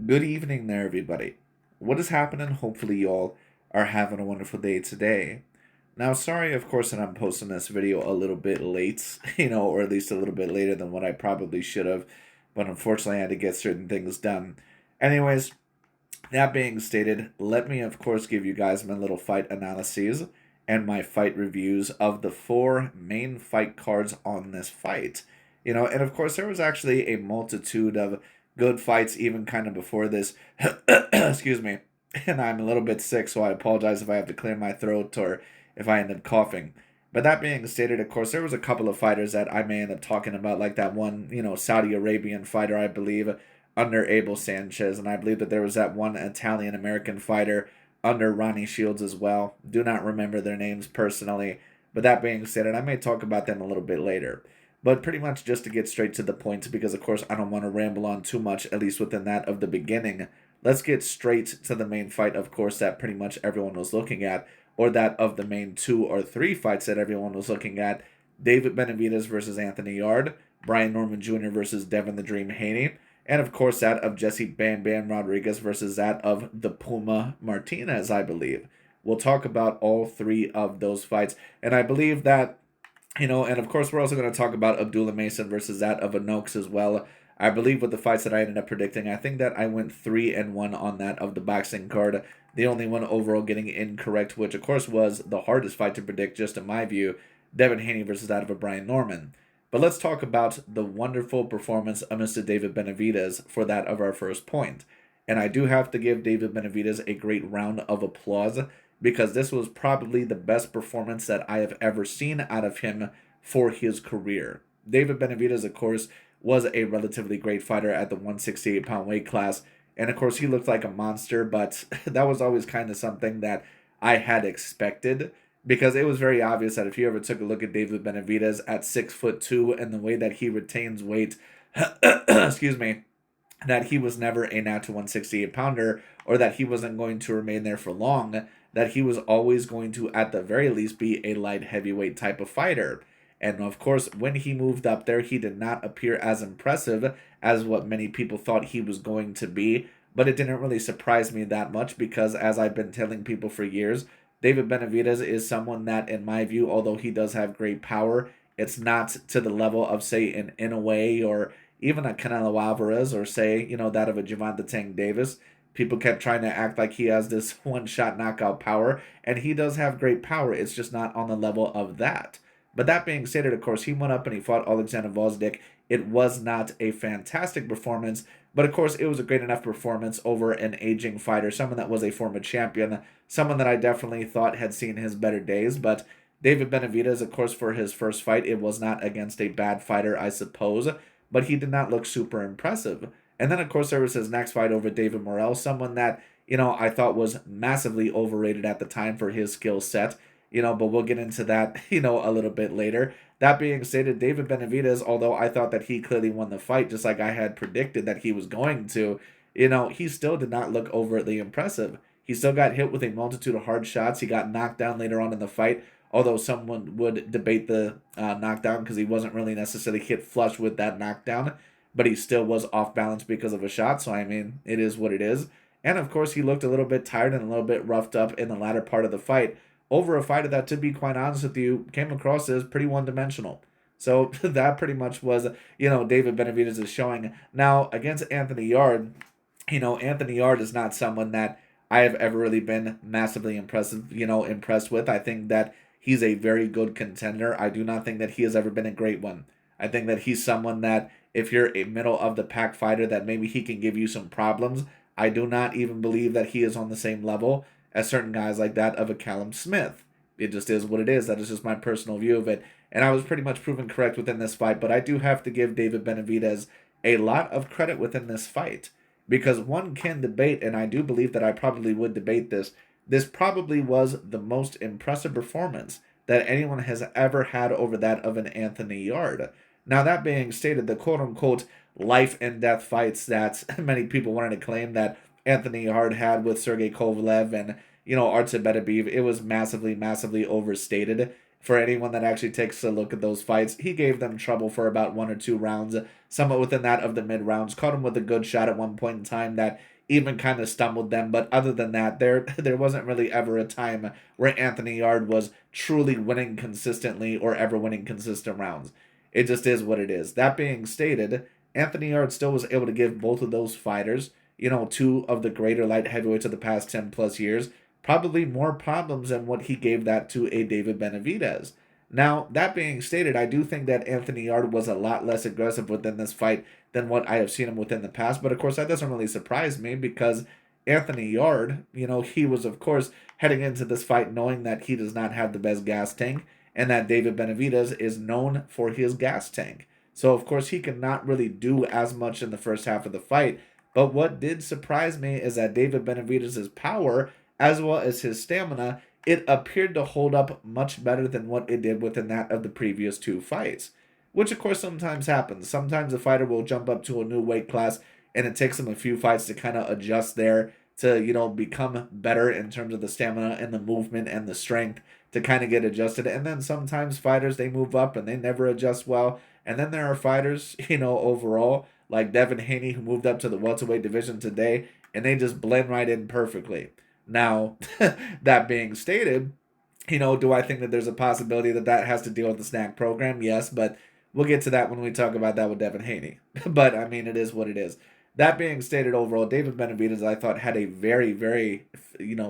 Good evening there, everybody. What is happening? Hopefully, y'all are having a wonderful day today. Now, sorry, of course, that I'm posting this video a little bit late, or at least a little bit later than what I probably should have, but unfortunately, I had to get certain things done. Anyways, that being stated, let me, of course, give you guys my little fight analyses and my fight reviews of the four main fight cards on this fight. And of course, there was actually a multitude of good fights even kind of before this. Excuse me. And I'm a little bit sick, so I apologize if I have to clear my throat or if I end up coughing. But that being stated, of course, there was a couple of fighters that I may end up talking about, like that one, Saudi Arabian fighter, I believe, under Abel Sanchez, and I believe that there was that one Italian American fighter under Ronnie Shields as well. Do not remember their names personally, but that being said, and I may talk about them a little bit later. But pretty much just to get straight to the point, because of course I don't want to ramble on too much, at least within that of the beginning. Let's get straight to the main fight, of course, that pretty much everyone was looking at, or that of the main two or three fights that everyone was looking at. David Benavidez versus Anthony Yarde, Brian Norman Jr. versus Devin the Dream Haney, and of course that of Jesse Bam Bam Rodriguez versus that of the Puma Martinez, I believe. We'll talk about all three of those fights, and I believe that, and of course we're also going to talk about Abdullah Mason versus that of Anoaks as well. I believe with the fights that I ended up predicting, I think that I went 3-1 on that of the boxing card. The only one overall getting incorrect, which of course was the hardest fight to predict, just in my view, Devin Haney versus that of a Brian Norman. But let's talk about the wonderful performance of Mr. David Benavidez for that of our first point. And I do have to give David Benavidez a great round of applause because this was probably the best performance that I have ever seen out of him for his career. David Benavidez, of course, was a relatively great fighter at the 168-pound weight class. And of course, he looked like a monster, but that was always kind of something that I had expected because it was very obvious that if you ever took a look at David Benavidez at 6'2" and the way that he retains weight, excuse me, that he was never a natural 168 pounder or that he wasn't going to remain there for long, that he was always going to, at the very least, be a light heavyweight type of fighter. And of course, when he moved up there, he did not appear as impressive as what many people thought he was going to be. But it didn't really surprise me that much because, as I've been telling people for years, David Benavidez is someone that, in my view, although he does have great power, it's not to the level of, say, an Inoue or even a Canelo Alvarez or, say, that of a Gervonta Tank Davis. People kept trying to act like he has this one-shot knockout power, and he does have great power. It's just not on the level of that. But that being stated, of course, he went up and he fought Alexander Vozdik. It was not a fantastic performance, but of course, it was a great enough performance over an aging fighter, someone that was a former champion, someone that I definitely thought had seen his better days. But David Benavidez, of course, for his first fight, it was not against a bad fighter, I suppose, but he did not look super impressive. And then, of course, there was his next fight over David Morrell, someone that, I thought was massively overrated at the time for his skill set. But we'll get into that, a little bit later. That being stated, David Benavidez, although I thought that he clearly won the fight, just like I had predicted that he was going to, he still did not look overtly impressive. He still got hit with a multitude of hard shots. He got knocked down later on in the fight, although someone would debate the knockdown because he wasn't really necessarily hit flush with that knockdown, but he still was off balance because of a shot. So, I mean, it is what it is. And of course, he looked a little bit tired and a little bit roughed up in the latter part of the fight over a fighter that, to be quite honest with you, came across as pretty one-dimensional. So that pretty much was, David Benavidez is showing. Now, against Anthony Yarde, Anthony Yarde is not someone that I have ever really been massively impressed with. I think that he's a very good contender. I do not think that he has ever been a great one. I think that he's someone that, if you're a middle of the pack fighter, that maybe he can give you some problems. I do not even believe that he is on the same level as certain guys like that of a Callum Smith. It just is what it is. That is just my personal view of it. And I was pretty much proven correct within this fight, but I do have to give David Benavidez a lot of credit within this fight because one can debate, and I do believe that I probably would debate this. This probably was the most impressive performance that anyone has ever had over that of an Anthony Yarde. Now, that being stated, the quote unquote life and death fights that many people wanted to claim that Anthony Yarde had with Sergey Kovalev and, Artem Beterbiev, it was massively, massively overstated. For anyone that actually takes a look at those fights, he gave them trouble for about 1 or 2 rounds, somewhat within that of the mid rounds. Caught him with a good shot at one point in time that even kind of stumbled them. But other than that, there wasn't really ever a time where Anthony Yarde was truly winning consistently or ever winning consistent rounds. It just is what it is. That being stated, Anthony Yarde still was able to give both of those fighters, two of the greater light heavyweights of the past 10 plus years, probably more problems than what he gave that to a David Benavidez. Now, that being stated, I do think that Anthony Yarde was a lot less aggressive within this fight than what I have seen him within the past. But of course, that doesn't really surprise me because Anthony Yarde, he was, of course, heading into this fight knowing that he does not have the best gas tank and that David Benavidez is known for his gas tank. So, of course, he cannot really do as much in the first half of the fight. But what did surprise me is that David Benavidez' power, as well as his stamina, it appeared to hold up much better than what it did within that of the previous 2 fights. Which, of course, sometimes happens. Sometimes a fighter will jump up to a new weight class, and it takes them a few fights to kind of adjust there to, become better in terms of the stamina and the movement and the strength to kind of get adjusted. And then sometimes fighters, they move up and they never adjust well. And then there are fighters, overall, like Devin Haney, who moved up to the welterweight division today, and they just blend right in perfectly. Now, that being stated, do I think that there's a possibility that that has to deal with the snack program? Yes, but we'll get to that when we talk about that with Devin Haney. But, I mean, it is what it is. That being stated, overall, David Benavidez, I thought, had a very, very,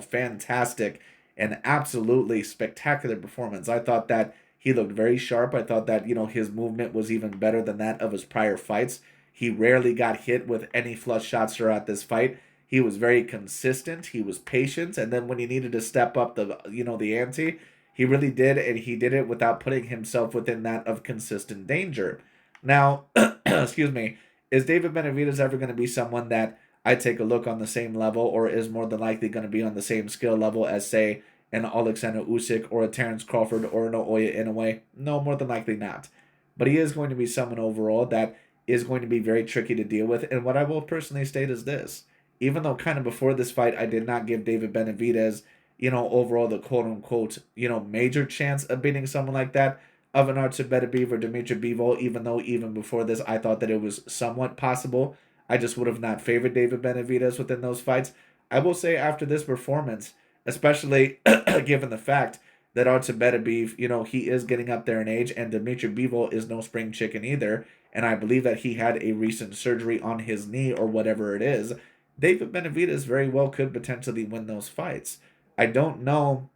fantastic and absolutely spectacular performance. I thought that he looked very sharp. I thought that, his movement was even better than that of his prior fights. He rarely got hit with any flush shots throughout this fight. He was very consistent. He was patient, and then when he needed to step up the ante, he really did, and he did it without putting himself within that of consistent danger. Now, excuse me, is David Benavidez ever going to be someone that I take a look on the same level, or is more than likely going to be on the same skill level as, say, an Alexander Usyk or a Terrence Crawford or an Naoya Inoue? No, more than likely not. But he is going to be someone overall that is going to be very tricky to deal with. And what I will personally state is this. Even though kind of before this fight, I did not give David Benavidez, overall the quote-unquote, major chance of beating someone like that of an Artur Beterbiev or Dimitri Bivol, even though even before this, I thought that it was somewhat possible. I just would have not favored David Benavidez within those fights. I will say after this performance, especially given the fact that Artur Beterbiev, he is getting up there in age, and Dimitri Bivol is no spring chicken either, and I believe that he had a recent surgery on his knee or whatever it is. David Benavidez very well could potentially win those fights. I don't know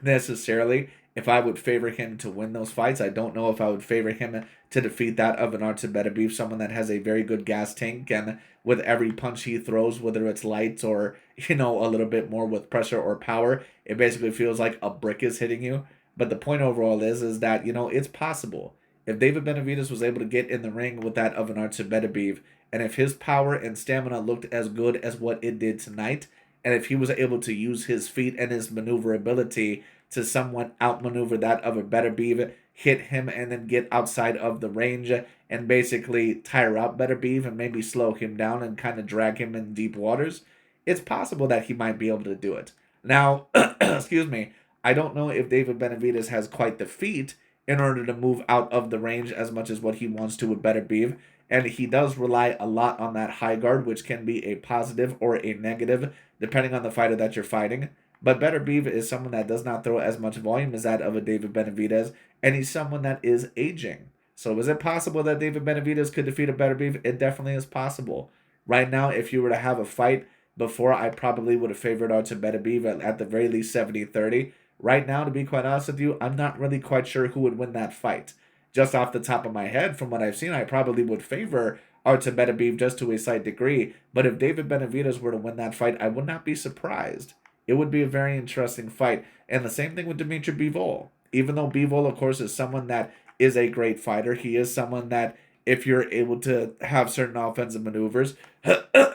necessarily if I would favor him to win those fights. I don't know if I would favor him to defeat that of an Artur Beterbiev, someone that has a very good gas tank, and with every punch he throws, whether it's light or, a little bit more with pressure or power, it basically feels like a brick is hitting you. But the point overall is that, it's possible. If David Benavidez was able to get in the ring with that of an Artur Beterbiev, and if his power and stamina looked as good as what it did tonight, and if he was able to use his feet and his maneuverability to somewhat outmaneuver that of a Beterbiev, hit him and then get outside of the range and basically tire out Beterbiev and maybe slow him down and kind of drag him in deep waters, it's possible that he might be able to do it. Now, excuse me, I don't know if David Benavidez has quite the feet in order to move out of the range as much as what he wants to with Beterbiev, and he does rely a lot on that high guard, which can be a positive or a negative, depending on the fighter that you're fighting. But Beterbiev is someone that does not throw as much volume as that of a David Benavidez, and he's someone that is aging. So is it possible that David Benavidez could defeat a Beterbiev? It definitely is possible. Right now, if you were to have a fight before, I probably would have favored Artur Beterbiev at the very least 70-30. Right now, to be quite honest with you, I'm not really quite sure who would win that fight. Just off the top of my head, from what I've seen, I probably would favor Artur Beterbiev just to a slight degree. But if David Benavidez were to win that fight, I would not be surprised. It would be a very interesting fight. And the same thing with Dimitri Bivol. Even though Bivol, of course, is someone that is a great fighter, he is someone that, if you're able to have certain offensive maneuvers,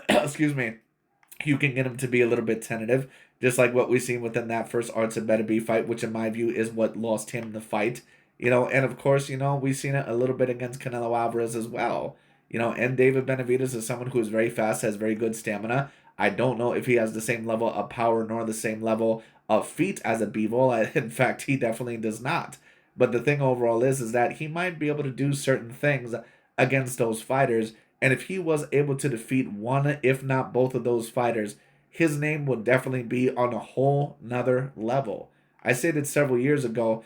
excuse me, you can get him to be a little bit tentative, just like what we've seen within that first Artur Beterbiev fight, which in my view is what lost him the fight. And of course, we've seen it a little bit against Canelo Alvarez as well. And David Benavidez is someone who is very fast, has very good stamina. I don't know if he has the same level of power nor the same level of feet as a Bivol. In fact, he definitely does not. But the thing overall is that he might be able to do certain things against those fighters. And if he was able to defeat one, if not both of those fighters, his name would definitely be on a whole nother level. I stated several years ago,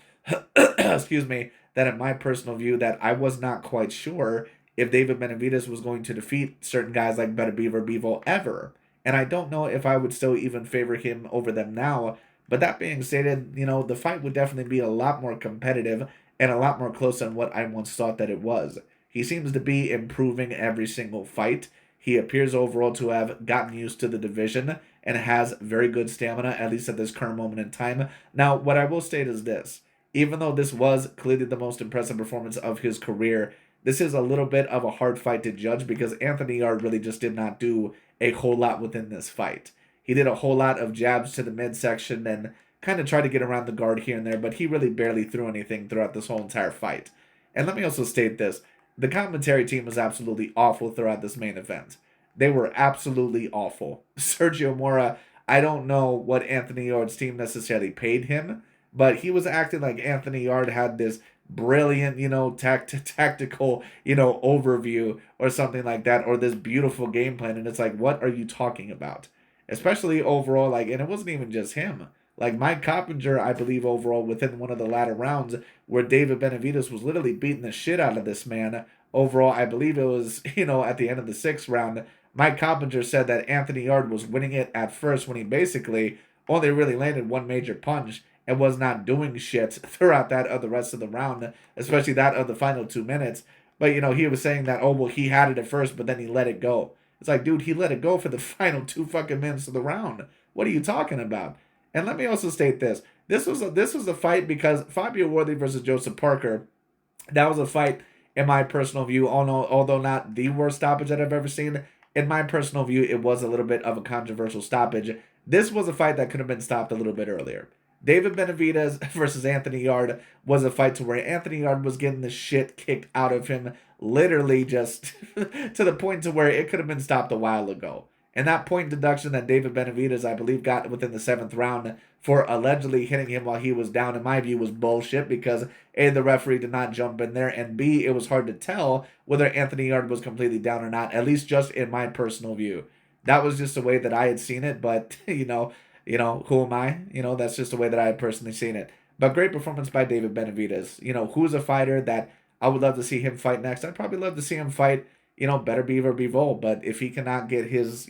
excuse me, that in my personal view that I was not quite sure if David Benavidez was going to defeat certain guys like Beterbiev Bivol ever. And I don't know if I would still even favor him over them now. But that being stated, the fight would definitely be a lot more competitive and a lot more close than what I once thought that it was. He seems to be improving every single fight. He appears overall to have gotten used to the division and has very good stamina, at least at this current moment in time. Now, what I will state is this. Even though this was clearly the most impressive performance of his career, this is a little bit of a hard fight to judge because Anthony Yarde really just did not do a whole lot within this fight. He did a whole lot of jabs to the midsection and kind of tried to get around the guard here and there, but he really barely threw anything throughout this whole entire fight. And let me also state this. The commentary team was absolutely awful throughout this main event. They were absolutely awful. Sergio Mora, I don't know what Anthony Yarde's team necessarily paid him, but he was acting like Anthony Yarde had this brilliant, tactical, overview or something like that, or this beautiful game plan. And it's like, what are you talking about? Especially overall, and it wasn't even just him. Like Mike Coppinger, I believe overall within one of the latter rounds where David Benavidez was literally beating the shit out of this man. Overall, I believe it was, at the end of the sixth round, Mike Coppinger said that Anthony Yarde was winning it at first when he basically only really landed one major punch and was not doing shit throughout that of the rest of the round, especially that of the final 2 minutes. But, he was saying that, oh, well, he had it at first, but then he let it go. It's like, dude, he let it go for the final 2 fucking minutes of the round. What are you talking about? And let me also state this. This was a fight because Fabio Worthy versus Joseph Parker, that was a fight, in my personal view, although not the worst stoppage that I've ever seen, in my personal view, it was a little bit of a controversial stoppage. This was a fight that could have been stopped a little bit earlier. David Benavidez versus Anthony Yarde was a fight to where Anthony Yarde was getting the shit kicked out of him, literally just to the point to where it could have been stopped a while ago. And that point deduction that David Benavidez, I believe, got within the seventh round for allegedly hitting him while he was down, in my view, was bullshit because A, the referee did not jump in there, and B, it was hard to tell whether Anthony Yarde was completely down or not, at least just in my personal view. That was just the way that I had seen it, but, who am I? That's just the way that I had personally seen it. But great performance by David Benavidez. Who's a fighter that I would love to see him fight next? I'd probably love to see him fight Beterbiev or Bivol, but if he cannot get his,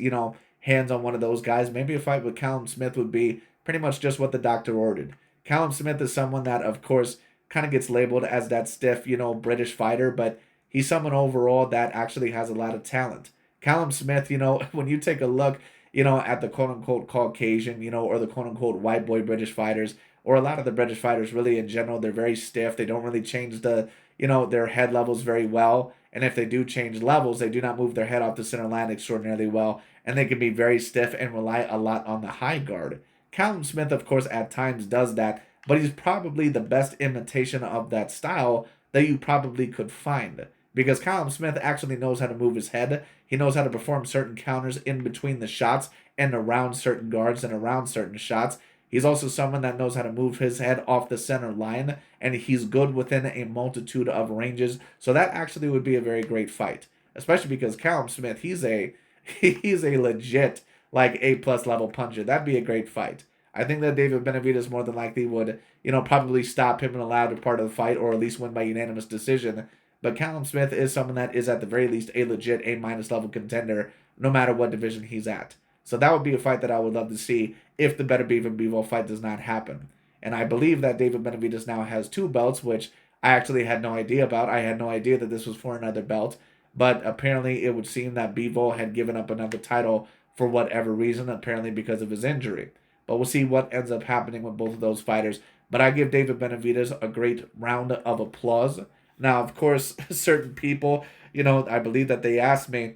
hands on one of those guys, maybe a fight with Callum Smith would be pretty much just what the doctor ordered. Callum Smith is someone that, of course, kind of gets labeled as that stiff, British fighter, but he's someone overall that actually has a lot of talent. Callum Smith, when you take a look, at the quote-unquote Caucasian, or the quote-unquote white boy British fighters, or a lot of the British fighters really in general, they're very stiff. They don't really change their head levels very well. And if they do change levels, they do not move their head off the center line extraordinarily well. And they can be very stiff and rely a lot on the high guard. Callum Smith, of course, at times does that, but he's probably the best imitation of that style that you probably could find. Because Callum Smith actually knows how to move his head. He knows how to perform certain counters in between the shots and around certain guards and around certain shots. He's also someone that knows how to move his head off the center line, and he's good within a multitude of ranges. So that actually would be a very great fight, especially because Callum Smith, he's a legit A+ level puncher. That'd be a great fight. I think that David Benavidez more than likely would, probably stop him in a latter part of the fight, or at least win by unanimous decision. But Callum Smith is someone that is at the very least a legit A- level contender, no matter what division he's at. So that would be a fight that I would love to see if the Beterbiev and Bivol fight does not happen. And I believe that David Benavidez now has 2 belts, which I actually had no idea about. I had no idea that this was for another belt. But apparently it would seem that Bivol had given up another title for whatever reason, apparently because of his injury. But we'll see what ends up happening with both of those fighters. But I give David Benavidez a great round of applause. Now, of course, certain people, I believe that they asked me,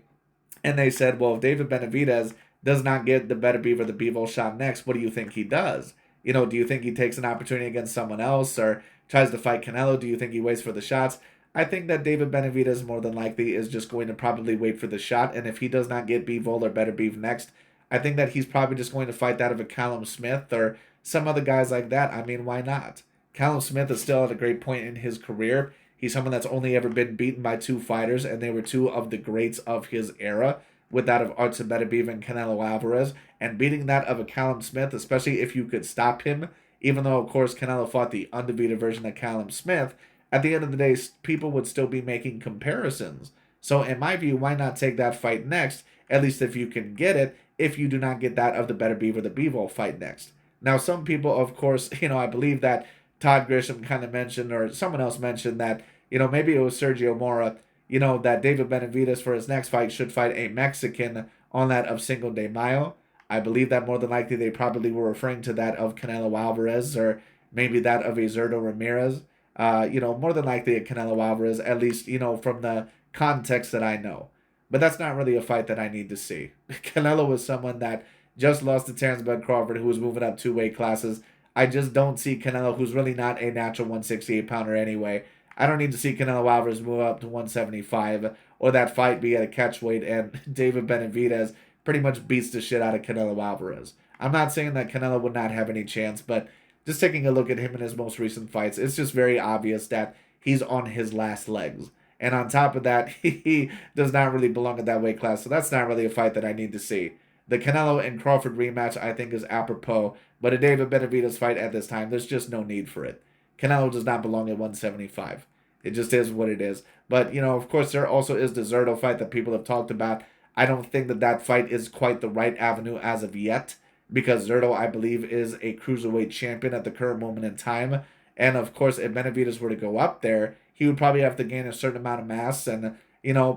and they said, well, if David Benavidez does not get the Beterbiev or the Bivol shot next, what do you think he does? Do you think he takes an opportunity against someone else or tries to fight Canelo? Do you think he waits for the shots? I think that David Benavidez more than likely is just going to probably wait for the shot, and if he does not get Bivol or Beterbiev next, I think that he's probably just going to fight that of a Callum Smith or some other guys like that. I mean, why not? Callum Smith is still at a great point in his career. He's someone that's only ever been beaten by two fighters, and they were two of the greats of his era, with that of Artur Beterbiev and Canelo Alvarez. And beating that of a Callum Smith, especially if you could stop him, even though, of course, Canelo fought the undefeated version of Callum Smith, at the end of the day, people would still be making comparisons. So, in my view, why not take that fight next, at least if you can get it, if you do not get that of the Beterbiev or the Bivol fight next? Now, some people, of course, I believe that Todd Grisham kind of mentioned, or someone else mentioned that, maybe it was Sergio Mora, that David Benavidez for his next fight should fight a Mexican on that of Cinco de Mayo. I believe that more than likely they probably were referring to that of Canelo Alvarez or maybe that of a Zurdo Ramirez. More than likely a Canelo Alvarez, at least, from the context that I know. But that's not really a fight that I need to see. Canelo was someone that just lost to Terrence Bud Crawford, who was moving up two weight classes. I just don't see Canelo, who's really not a natural 168 pounder anyway. I don't need to see Canelo Alvarez move up to 175 or that fight be at a catchweight and David Benavidez pretty much beats the shit out of Canelo Alvarez. I'm not saying that Canelo would not have any chance, but just taking a look at him in his most recent fights, it's just very obvious that he's on his last legs. And on top of that, he does not really belong in that weight class, so that's not really a fight that I need to see. The Canelo and Crawford rematch, I think, is apropos, but a David Benavidez fight at this time, there's just no need for it. Canelo does not belong at 175. It just is what it is. But, of course, there also is the Zurdo fight that people have talked about. I don't think that that fight is quite the right avenue as of yet, because Zurdo, I believe, is a cruiserweight champion at the current moment in time. And, of course, if Benavidez were to go up there, he would probably have to gain a certain amount of mass, and,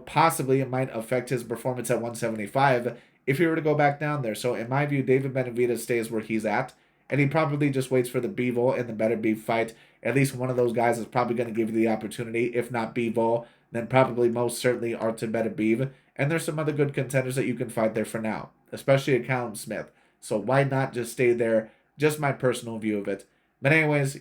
possibly it might affect his performance at 175 if he were to go back down there. So, in my view, David Benavidez stays where he's at, and he probably just waits for the Bivol and the Beterbiev fight. At least one of those guys is probably going to give you the opportunity. If not Bivol, then probably most certainly Artur Beterbiev. And there's some other good contenders that you can fight there for now, especially a Callum Smith. So why not just stay there? Just my personal view of it. But anyways,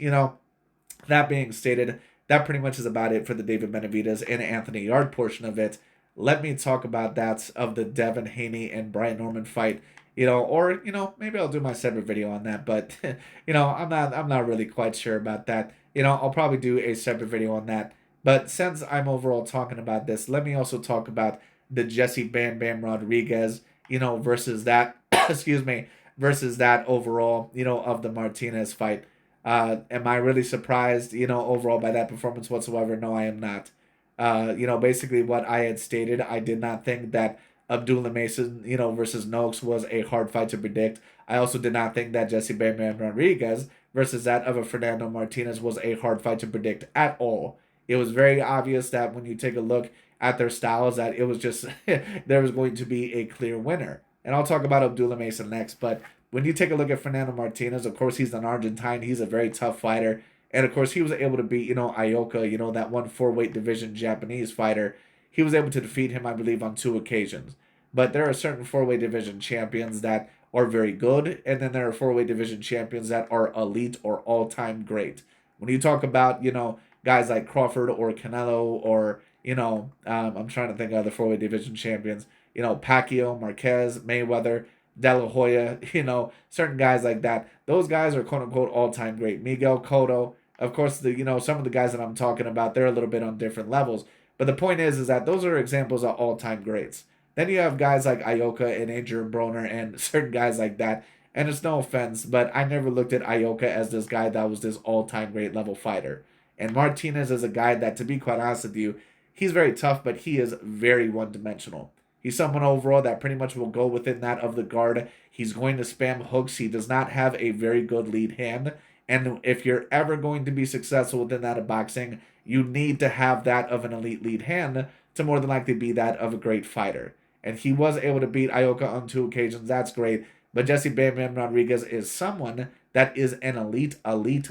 that being stated, that pretty much is about it for the David Benavidez and Anthony Yarde portion of it. Let me talk about that of the Devin Haney and Brian Norman fight. Or maybe I'll do my separate video on that, but I'm not really quite sure about that. I'll probably do a separate video on that. But since I'm overall talking about this, let me also talk about the Jesse Bam Bam Rodriguez, versus that, excuse me, versus that overall, of the Martinez fight. Am I really surprised, overall by that performance whatsoever? No, I am not. Basically what I had stated, I did not think that Abdullah Mason, versus Noakes was a hard fight to predict. I also did not think that Jesse Bam Bam Rodriguez versus that of a Fernando Martinez was a hard fight to predict at all. It was very obvious that when you take a look at their styles, that it was just there was going to be a clear winner. And I'll talk about Abdullah Mason next, but when you take a look at Fernando Martinez, of course he's an Argentine, he's a very tough fighter, and of course he was able to beat, Ioka, that one 4-weight division Japanese fighter. He was able to defeat him, I believe, on 2 occasions. But there are certain 4-weight division champions that are very good, and then there are 4-weight division champions that are elite or all-time great. When you talk about, guys like Crawford or Canelo or, I'm trying to think of other 4-weight division champions, Pacquiao, Marquez, Mayweather, De La Hoya, certain guys like that. Those guys are quote-unquote all-time great. Miguel Cotto, of course, some of the guys that I'm talking about, they're a little bit on different levels. But the point is that those are examples of all-time greats. Then you have guys like Ioka and Adrian Broner and certain guys like that. And it's no offense, but I never looked at Ioka as this guy that was this all-time great level fighter. And Martinez is a guy that, to be quite honest with you, he's very tough, but he is very one-dimensional. He's someone overall that pretty much will go within that of the guard. He's going to spam hooks. He does not have a very good lead hand. And if you're ever going to be successful within that of boxing, you need to have that of an elite lead hand to more than likely be that of a great fighter. And he was able to beat Ioka on 2 occasions. That's great. But Jesse Bam Bam Rodriguez is someone that is an elite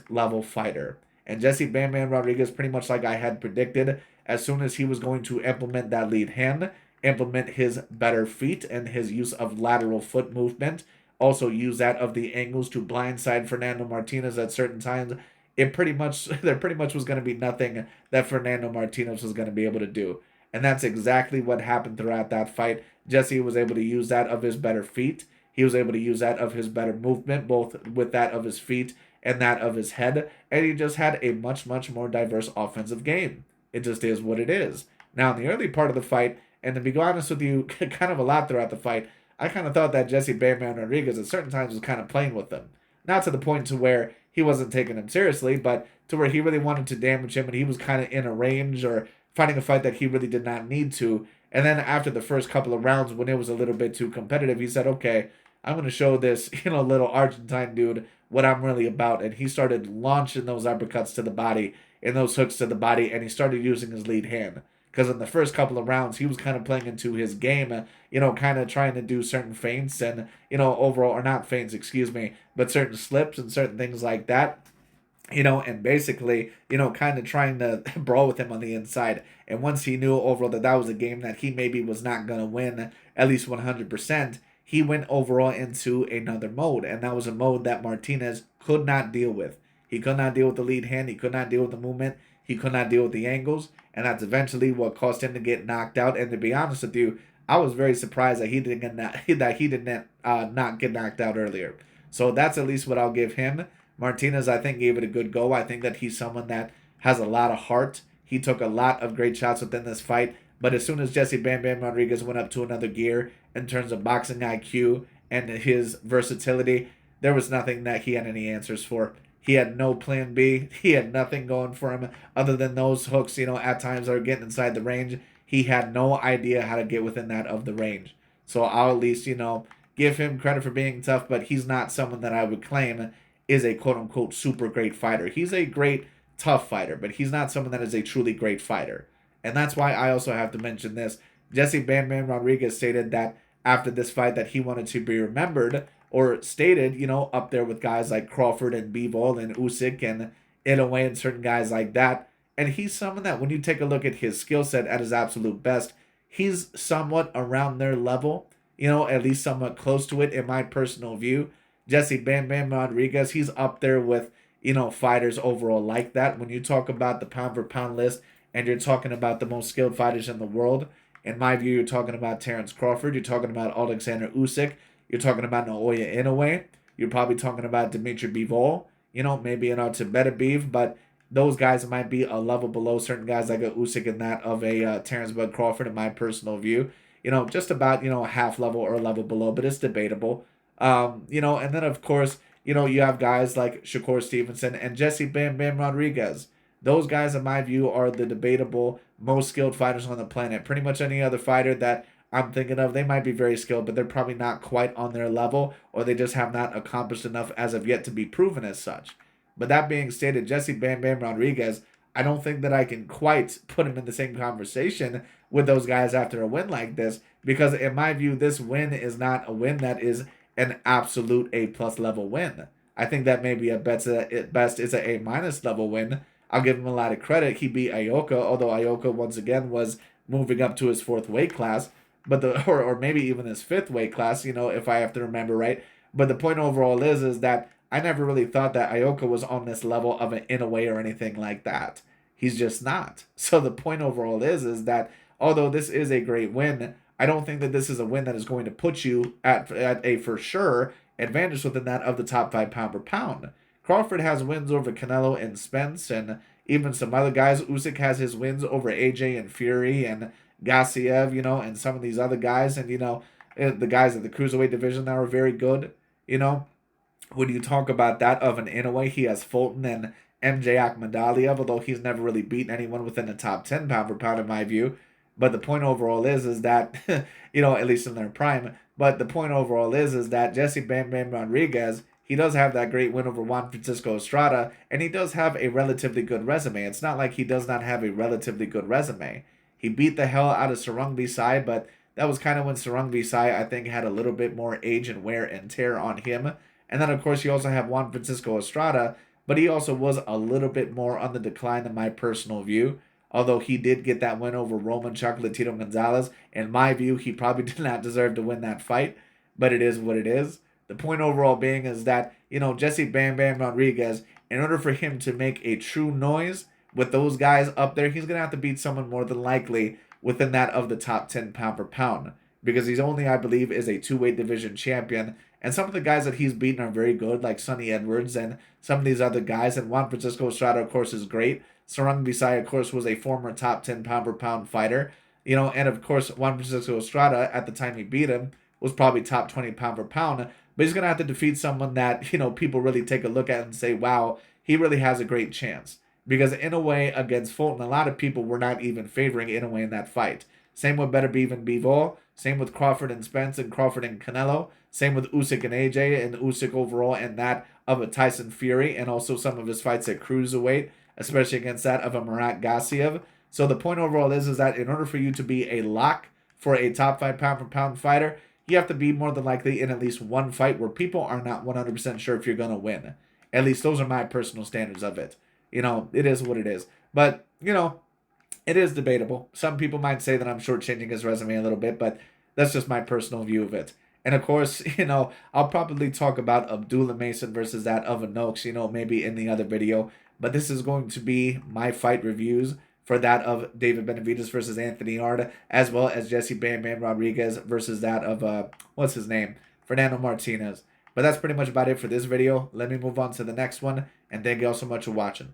level fighter. And Jesse Bam Bam Rodriguez, pretty much like I had predicted, as soon as he was going to implement that lead hand, implement his better feet and his use of lateral foot movement, also use that of the angles to blindside Fernando Martinez at certain times, there pretty much was going to be nothing that Fernando Martinez was going to be able to do. And that's exactly what happened throughout that fight. Jesse was able to use that of his better feet. He was able to use that of his better movement, both with that of his feet and that of his head, and he just had a much, much more diverse offensive game. It just is what it is. Now, in the early part of the fight, and to be honest with you, kind of a lot throughout the fight, I kind of thought that Jesse Bam Bam Rodriguez at certain times was kind of playing with him. Not to the point to where he wasn't taking him seriously, but to where he really wanted to damage him and he was kind of in a range or fighting a fight that he really did not need to. And then after the first couple of rounds, when it was a little bit too competitive, he said, okay, I'm going to show this, little Argentine dude what I'm really about. And he started launching those uppercuts to the body and those hooks to the body, and he started using his lead hand. Because in the first couple of rounds, he was kind of playing into his game, kind of trying to do certain feints and, overall, or not feints, excuse me, but certain slips and certain things like that. And basically, kind of trying to brawl with him on the inside. And once he knew overall that that was a game that he maybe was not going to win, at least 100%, he went overall into another mode. And that was a mode that Martinez could not deal with. He could not deal with the lead hand. He could not deal with the movement. He could not deal with the angles. And that's eventually what caused him to get knocked out. And to be honest with you, I was very surprised that he didn't not get knocked out earlier. So that's at least what I'll give him. Martinez, I think, gave it a good go. I think that he's someone that has a lot of heart. He took a lot of great shots within this fight. But as soon as Jesse Bam Bam Rodriguez went up to another gear in terms of boxing IQ and his versatility, there was nothing that he had any answers for. He had no plan B. He had nothing going for him other than those hooks, at times are getting inside the range. He had no idea how to get within that of the range. So I'll at least, give him credit for being tough, but he's not someone that I would claim is a quote-unquote super great fighter. He's a great tough fighter, but he's not someone that is a truly great fighter. And that's why I also have to mention this. Jesse Bam Bam Rodriguez stated that after this fight that he wanted to be remembered, or stated, up there with guys like Crawford and Bivol and Usyk and Inoue and certain guys like that. And he's someone that when you take a look at his skill set at his absolute best, he's somewhat around their level, at least somewhat close to it in my personal view. Jesse Bam Bam Rodriguez, he's up there with, fighters overall like that. When you talk about the pound for pound list and you're talking about the most skilled fighters in the world, in my view, you're talking about Terence Crawford, you're talking about Alexander Usyk, you're talking about Naoya Inoue, you're probably talking about Dimitri Bivol, maybe an Beterbiev, but those guys might be a level below certain guys like a Usyk and that of a Terence Bud Crawford in my personal view. Just about, a half level or a level below, but it's debatable. And then of course, you have guys like Shakur Stevenson and Jesse Bam Bam Rodriguez. Those guys, in my view, are the debatable most skilled fighters on the planet. Pretty much any other fighter that I'm thinking of, they might be very skilled, but they're probably not quite on their level, or they just have not accomplished enough as of yet to be proven as such. But that being stated, Jesse Bam Bam Rodriguez, I don't think that I can quite put him in the same conversation with those guys after a win like this, because in my view, this win is not a win that is an absolute A+ level win. I think that maybe at best is an A- level win. I'll give him a lot of credit. He beat Ioka, although Ioka once again was moving up to his 4th weight class, but or maybe even his 5th weight class, if I have to remember right. But the point overall is that I never really thought that Ioka was on this level of an Inoue or anything like that. He's just not. So the point overall is that although this is a great win, I don't think that this is a win that is going to put you at a for sure advantage within that of the top 5 pound for pound. Crawford has wins over Canelo and Spence and even some other guys. Usyk has his wins over AJ and Fury and Gassiev, and some of these other guys. And, the guys in the cruiserweight division that are very good. When you talk about that of an Inoue, he has Fulton and MJ Akhmadaliev, although he's never really beaten anyone within the top 10 pound for pound in my view. But the point overall is that, at least in their prime, but the point overall is that Jesse Bam Bam Rodriguez, he does have that great win over Juan Francisco Estrada, and he does have a relatively good resume. It's not like he does not have a relatively good resume. He beat the hell out of Sarung Bisai, but that was kind of when Sarung Bisai, I think, had a little bit more age and wear and tear on him. And then, of course, you also have Juan Francisco Estrada, but he also was a little bit more on the decline in my personal view. Although he did get that win over Roman Chocolatito Gonzalez, in my view, he probably did not deserve to win that fight, but it is what it is. The point overall being is that, Jesse Bam Bam Rodriguez, in order for him to make a true noise with those guys up there, he's going to have to beat someone more than likely within that of the top 10 pound for pound. because he's only, I believe, is a two-weight division champion. And some of the guys that he's beaten are very good, like Sonny Edwards and some of these other guys. And Juan Francisco Estrada, of course, is great. Sarang Visai, of course, was a former top 10 pound per pound fighter. And of course, Juan Francisco Estrada, at the time he beat him, was probably top 20 pound per pound. But he's going to have to defeat someone that, people really take a look at and say, wow, he really has a great chance. Because Inoue against Fulton, a lot of people were not even favoring Inoue in that fight. Same with Better Beef and Bivol. Same with Crawford and Spence and Crawford and Canelo. Same with Usyk and AJ and Usyk overall and that of a Tyson Fury and also some of his fights at cruiserweight, especially against that of a Murat Gassiev. So the point overall is that in order for you to be a lock for a top 5 pound for pound fighter, you have to be more than likely in at least one fight where people are not 100% sure if you're going to win. At least those are my personal standards of it. It is what it is. But, it is debatable. Some people might say that I'm shortchanging his resume a little bit, but that's just my personal view of it. And of course, I'll probably talk about Abdullah Mason versus that of Noakes, maybe in the other video. But this is going to be my fight reviews for that of David Benavidez versus Anthony Yarde, as well as Jesse Bam Bam Rodriguez versus that of, what's his name? Fernando Martinez. But that's pretty much about it for this video. Let me move on to the next one, and thank you all so much for watching.